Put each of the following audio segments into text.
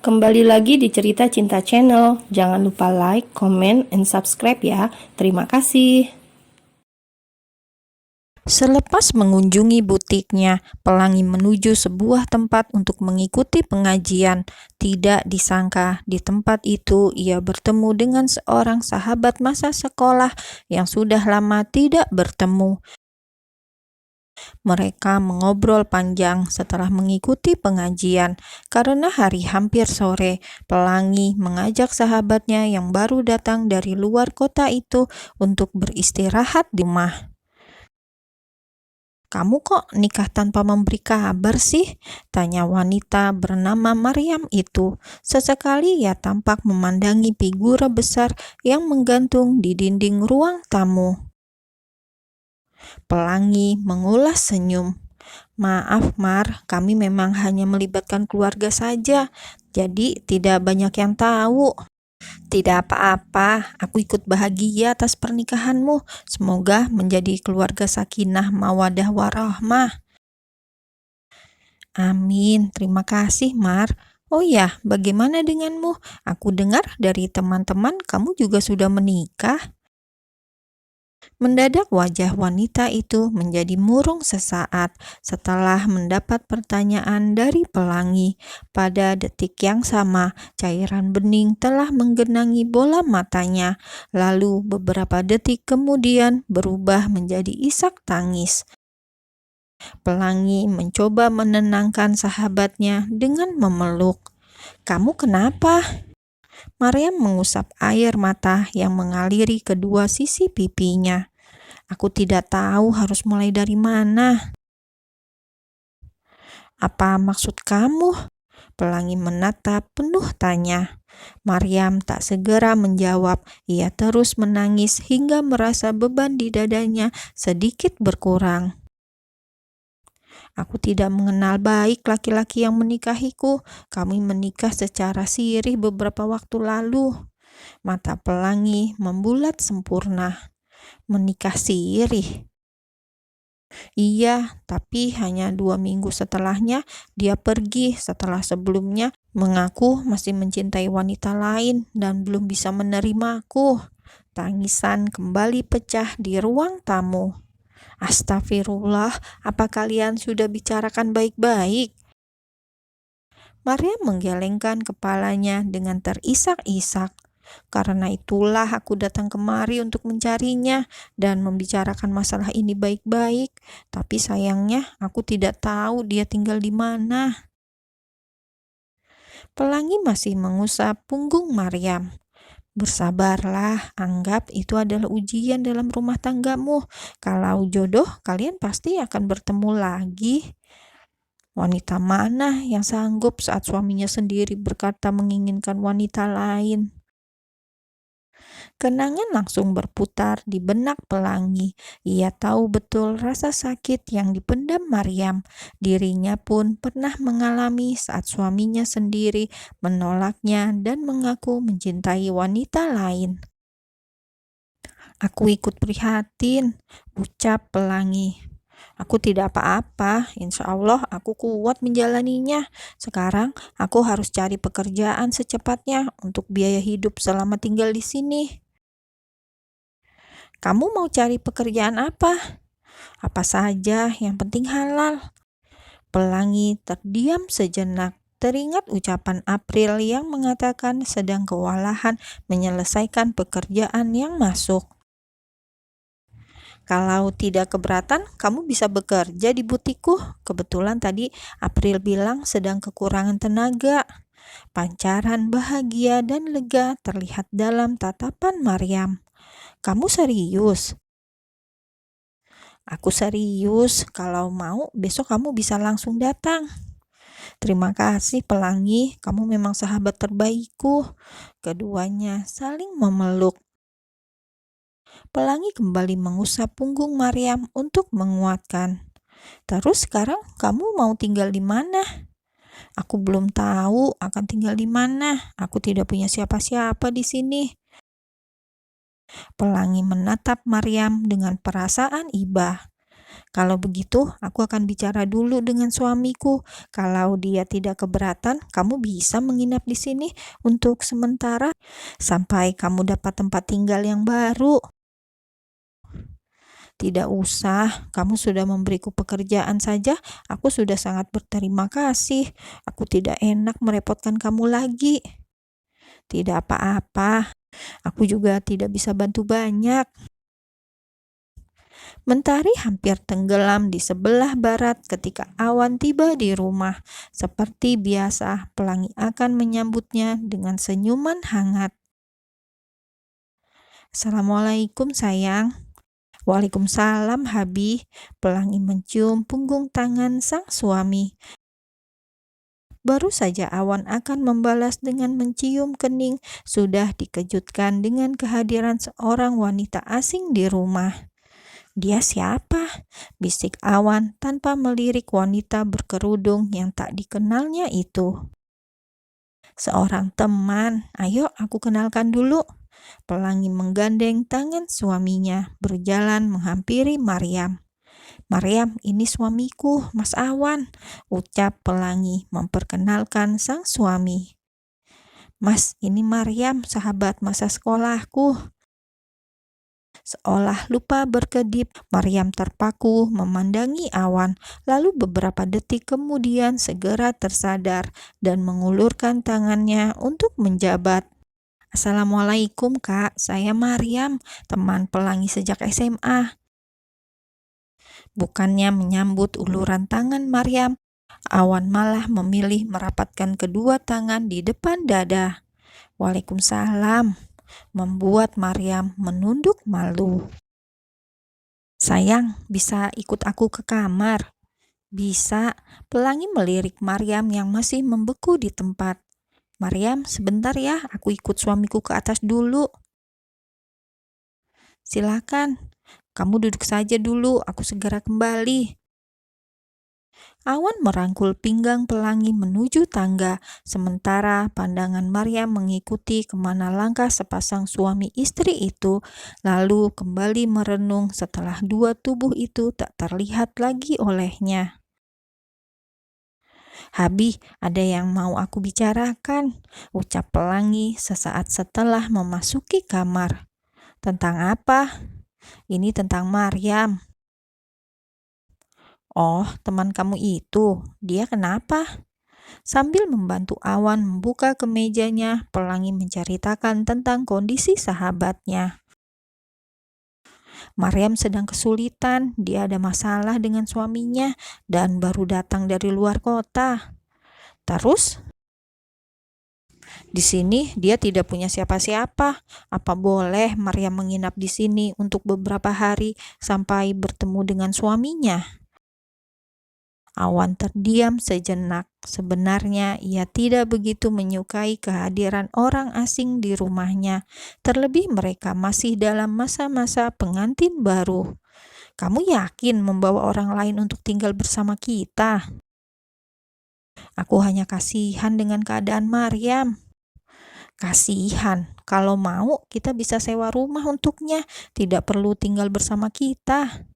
Kembali lagi di Cerita Cinta Channel. Jangan lupa like, comment, and subscribe ya. Terima kasih. Selepas mengunjungi butiknya, Pelangi menuju sebuah tempat untuk mengikuti pengajian. Tidak disangka, di tempat itu ia bertemu dengan seorang sahabat masa sekolah yang sudah lama tidak bertemu. Mereka mengobrol panjang setelah mengikuti pengajian. Karena hari hampir sore, Pelangi mengajak sahabatnya yang baru datang dari luar kota itu untuk beristirahat di rumah. "Kamu kok nikah tanpa memberi kabar sih?" tanya wanita bernama Maryam itu. Sesekali ia tampak memandangi figura besar yang menggantung di dinding ruang tamu. Pelangi mengulas senyum. "Maaf Mar, kami memang hanya melibatkan keluarga saja, jadi tidak banyak yang tahu." "Tidak apa-apa, aku ikut bahagia atas pernikahanmu. Semoga menjadi keluarga sakinah mawadah warahmah." "Amin, terima kasih Mar. Oh ya, bagaimana denganmu? Aku dengar dari teman-teman kamu juga sudah menikah." Mendadak wajah wanita itu menjadi murung sesaat setelah mendapat pertanyaan dari Pelangi. Pada detik yang sama, cairan bening telah menggenangi bola matanya, lalu beberapa detik kemudian berubah menjadi isak tangis. Pelangi mencoba menenangkan sahabatnya dengan memeluk. "Kamu kenapa?" Maryam mengusap air mata yang mengaliri kedua sisi pipinya. "Aku tidak tahu harus mulai dari mana." "Apa maksud kamu?" Pelangi menatap penuh tanya. Maryam tak segera menjawab. Ia terus menangis hingga merasa beban di dadanya sedikit berkurang. "Aku tidak mengenal baik laki-laki yang menikahiku. Kami menikah secara sirih beberapa waktu lalu." Mata Pelangi membulat sempurna. "Menikah sirih?" "Iya, tapi hanya 2 minggu setelahnya dia pergi setelah sebelumnya mengaku masih mencintai wanita lain dan belum bisa menerimaku." Tangisan kembali pecah di ruang tamu. "Astagfirullah, apa kalian sudah bicarakan baik-baik?" Maria menggelengkan kepalanya dengan terisak-isak. "Karena itulah aku datang kemari untuk mencarinya dan membicarakan masalah ini baik-baik. Tapi sayangnya aku tidak tahu dia tinggal di mana." Pelangi masih mengusap punggung Maryam. "Bersabarlah, anggap itu adalah ujian dalam rumah tanggamu. Kalau jodoh, kalian pasti akan bertemu lagi." Wanita mana yang sanggup saat suaminya sendiri berkata menginginkan wanita lain? Kenangan langsung berputar di benak Pelangi. Ia tahu betul rasa sakit yang dipendam Maryam. Dirinya pun pernah mengalami saat suaminya sendiri menolaknya dan mengaku mencintai wanita lain. "Aku ikut prihatin," ucap Pelangi. "Aku tidak apa-apa, insya Allah aku kuat menjalaninya. Sekarang aku harus cari pekerjaan secepatnya untuk biaya hidup selama tinggal di sini." "Kamu mau cari pekerjaan apa?" "Apa saja, yang penting halal." Pelangi terdiam sejenak. Teringat ucapan April yang mengatakan sedang kewalahan menyelesaikan pekerjaan yang masuk. "Kalau tidak keberatan, kamu bisa bekerja di butikku. Kebetulan tadi April bilang sedang kekurangan tenaga." Pancaran bahagia dan lega terlihat dalam tatapan Maryam. "Kamu serius?" "Aku serius. Kalau mau, besok kamu bisa langsung datang." "Terima kasih Pelangi, kamu memang sahabat terbaikku." Keduanya saling memeluk. Pelangi kembali mengusap punggung Maryam untuk menguatkan. "Terus sekarang kamu mau tinggal di mana?" "Aku belum tahu akan tinggal di mana. Aku tidak punya siapa-siapa di sini." Pelangi menatap Maryam dengan perasaan iba. Kalau begitu, aku akan bicara dulu dengan suamiku. Kalau dia tidak keberatan, kamu bisa menginap di sini untuk sementara sampai kamu dapat tempat tinggal yang baru. Tidak usah, kamu sudah memberiku pekerjaan saja, aku sudah sangat berterima kasih. Aku tidak enak merepotkan kamu lagi. Tidak apa-apa, aku juga tidak bisa bantu banyak. Mentari hampir tenggelam di sebelah barat ketika awan tiba di rumah. Seperti biasa, pelangi akan menyambutnya dengan senyuman hangat. Assalamualaikum sayang. Waalaikumsalam Habi. Pelangi mencium punggung tangan sang suami. Baru saja awan akan membalas dengan mencium kening, sudah dikejutkan dengan kehadiran seorang wanita asing di rumah. Dia siapa? Bisik awan tanpa melirik wanita berkerudung yang tak dikenalnya itu. Seorang teman, ayo aku kenalkan dulu. Pelangi menggandeng tangan suaminya, berjalan menghampiri Maryam. Maryam, ini suamiku, Mas Awan, ucap Pelangi memperkenalkan sang suami. Mas, ini Maryam, sahabat masa sekolahku. Seolah lupa berkedip, Maryam terpaku memandangi Awan, lalu beberapa detik kemudian segera tersadar dan mengulurkan tangannya untuk menjabat. Assalamualaikum Kak, saya Maryam, teman Pelangi sejak SMA. Bukannya menyambut uluran tangan Maryam, Awan malah memilih merapatkan kedua tangan di depan dada. Waalaikumsalam, membuat Maryam menunduk malu. Sayang, bisa ikut aku ke kamar? Bisa, Pelangi melirik Maryam yang masih membeku di tempat. Maryam, sebentar ya, aku ikut suamiku ke atas dulu. Silakan, kamu duduk saja dulu, aku segera kembali. Awan merangkul pinggang Pelangi menuju tangga, sementara pandangan Maryam mengikuti kemana langkah sepasang suami istri itu, lalu kembali merenung setelah dua tubuh itu tak terlihat lagi olehnya. Habi, ada yang mau aku bicarakan, ucap Pelangi sesaat setelah memasuki kamar. Tentang apa? Ini tentang Maryam. Oh, teman kamu itu, dia kenapa? Sambil membantu Awan membuka kemejanya, Pelangi menceritakan tentang kondisi sahabatnya. Maryam sedang kesulitan, dia ada masalah dengan suaminya dan baru datang dari luar kota. Terus, di sini dia tidak punya siapa-siapa. Apa boleh Maryam menginap di sini untuk beberapa hari sampai bertemu dengan suaminya? Awan terdiam sejenak. Sebenarnya ia tidak begitu menyukai kehadiran orang asing di rumahnya, terlebih mereka masih dalam masa-masa pengantin baru. Kamu yakin membawa orang lain untuk tinggal bersama kita? Aku hanya kasihan dengan keadaan Maryam. Kasihan, kalau mau kita bisa sewa rumah untuknya, tidak perlu tinggal bersama kita.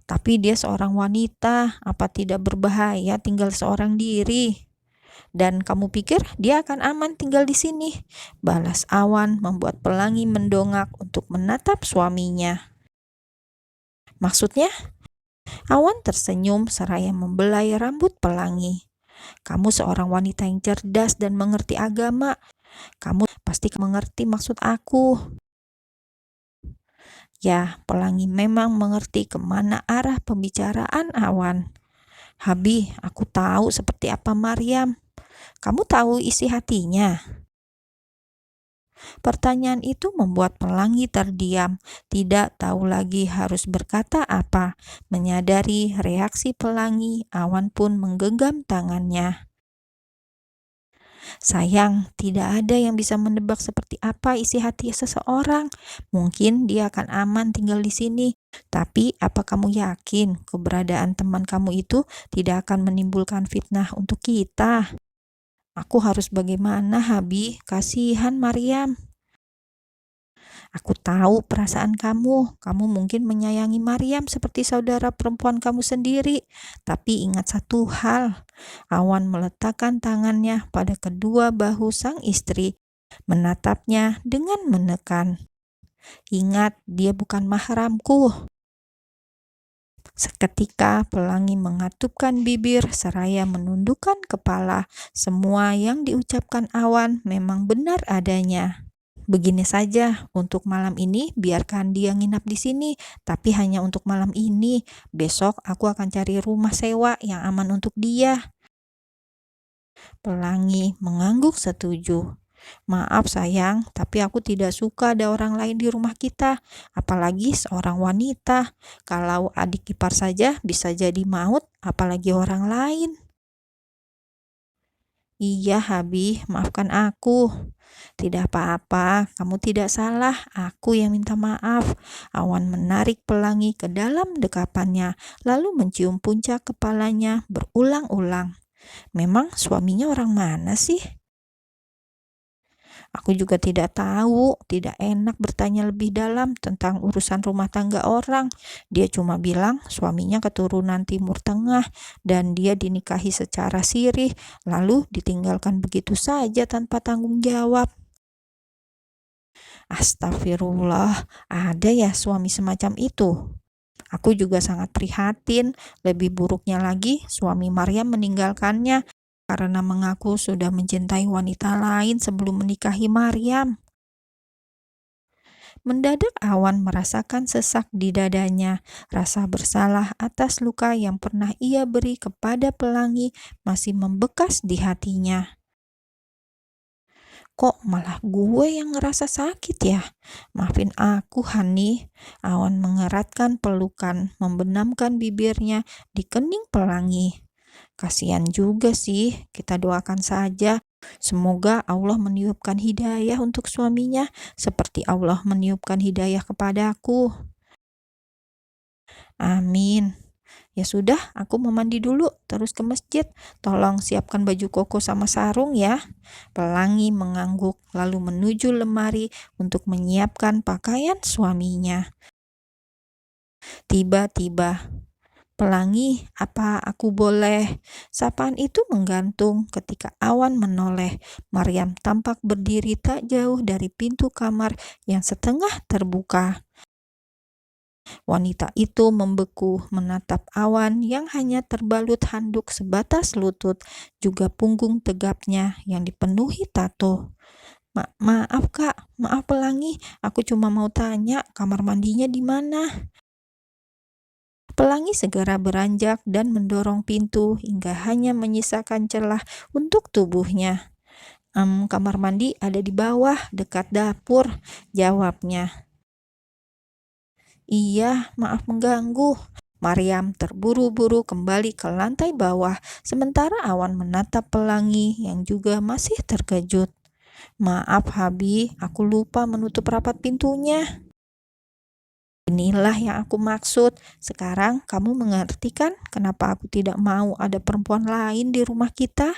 Tapi dia seorang wanita, apa tidak berbahaya tinggal seorang diri? Dan kamu pikir dia akan aman tinggal di sini? Balas Awan membuat Pelangi mendongak untuk menatap suaminya. Maksudnya? Awan tersenyum seraya membelai rambut Pelangi. Kamu seorang wanita yang cerdas dan mengerti agama. Kamu pasti mengerti maksud aku. Ya, Pelangi memang mengerti kemana arah pembicaraan Awan. Habi, aku tahu seperti apa Maryam. Kamu tahu isi hatinya? Pertanyaan itu membuat Pelangi terdiam, tidak tahu lagi harus berkata apa. Menyadari reaksi Pelangi, Awan pun menggenggam tangannya. Sayang, tidak ada yang bisa menebak seperti apa isi hati seseorang. Mungkin dia akan aman tinggal di sini. Tapi apa kamu yakin keberadaan teman kamu itu tidak akan menimbulkan fitnah untuk kita? Aku harus bagaimana, Habi? Kasihan Maryam. Aku tahu perasaan kamu. Kamu mungkin menyayangi Maryam seperti saudara perempuan kamu sendiri. Tapi ingat satu hal, Awan meletakkan tangannya pada kedua bahu sang istri, menatapnya dengan menekan. Ingat, dia bukan mahramku. Seketika Pelangi mengatupkan bibir seraya menundukkan kepala. Semua yang diucapkan Awan memang benar adanya. Begini saja, untuk malam ini biarkan dia nginap di sini, tapi hanya untuk malam ini. Besok aku akan cari rumah sewa yang aman untuk dia. Pelangi mengangguk setuju. Maaf sayang, tapi aku tidak suka ada orang lain di rumah kita, apalagi seorang wanita. Kalau adik ipar saja bisa jadi maut, apalagi orang lain. Iya, Habi, maafkan aku. Tidak apa-apa, kamu tidak salah. Aku yang minta maaf. Awan menarik Pelangi ke dalam dekapannya, lalu mencium puncak kepalanya berulang-ulang. Memang suaminya orang mana sih? Aku juga tidak tahu, tidak enak bertanya lebih dalam tentang urusan rumah tangga orang. Dia cuma bilang suaminya keturunan Timur Tengah dan dia dinikahi secara sirih, lalu ditinggalkan begitu saja tanpa tanggung jawab. Astagfirullah, ada ya suami semacam itu? Aku juga sangat prihatin. Lebih buruknya lagi, suami Maryam meninggalkannya karena mengaku sudah mencintai wanita lain sebelum menikahi Maryam. Mendadak Awan merasakan sesak di dadanya. Rasa bersalah atas luka yang pernah ia beri kepada Pelangi masih membekas di hatinya. Kok malah gue yang ngerasa sakit ya? Maafin aku, Hani. Awan mengeratkan pelukan, membenamkan bibirnya di kening Pelangi. Kasihan juga sih, kita doakan saja. Semoga Allah meniupkan hidayah untuk suaminya, seperti Allah meniupkan hidayah kepadaku. Amin. Ya sudah, aku mau mandi dulu, terus ke masjid. Tolong siapkan baju koko sama sarung ya. Pelangi mengangguk, lalu menuju lemari untuk menyiapkan pakaian suaminya. Tiba-tiba, Pelangi, apa aku boleh? Sapaan itu menggantung ketika Awan menoleh. Maryam tampak berdiri tak jauh dari pintu kamar yang setengah terbuka. Wanita itu membeku menatap Awan yang hanya terbalut handuk sebatas lutut, juga punggung tegapnya yang dipenuhi tato. Maaf kak, maaf Pelangi, aku cuma mau tanya kamar mandinya di mana? Pelangi segera beranjak dan mendorong pintu hingga hanya menyisakan celah untuk tubuhnya. Kamar mandi ada di bawah, dekat dapur, jawabnya. Iya, maaf mengganggu. Maryam terburu-buru kembali ke lantai bawah, sementara Awan menatap Pelangi yang juga masih terkejut. Maaf Habi, aku lupa menutup rapat pintunya. Inilah yang aku maksud. Sekarang kamu mengerti kan kenapa aku tidak mau ada perempuan lain di rumah kita?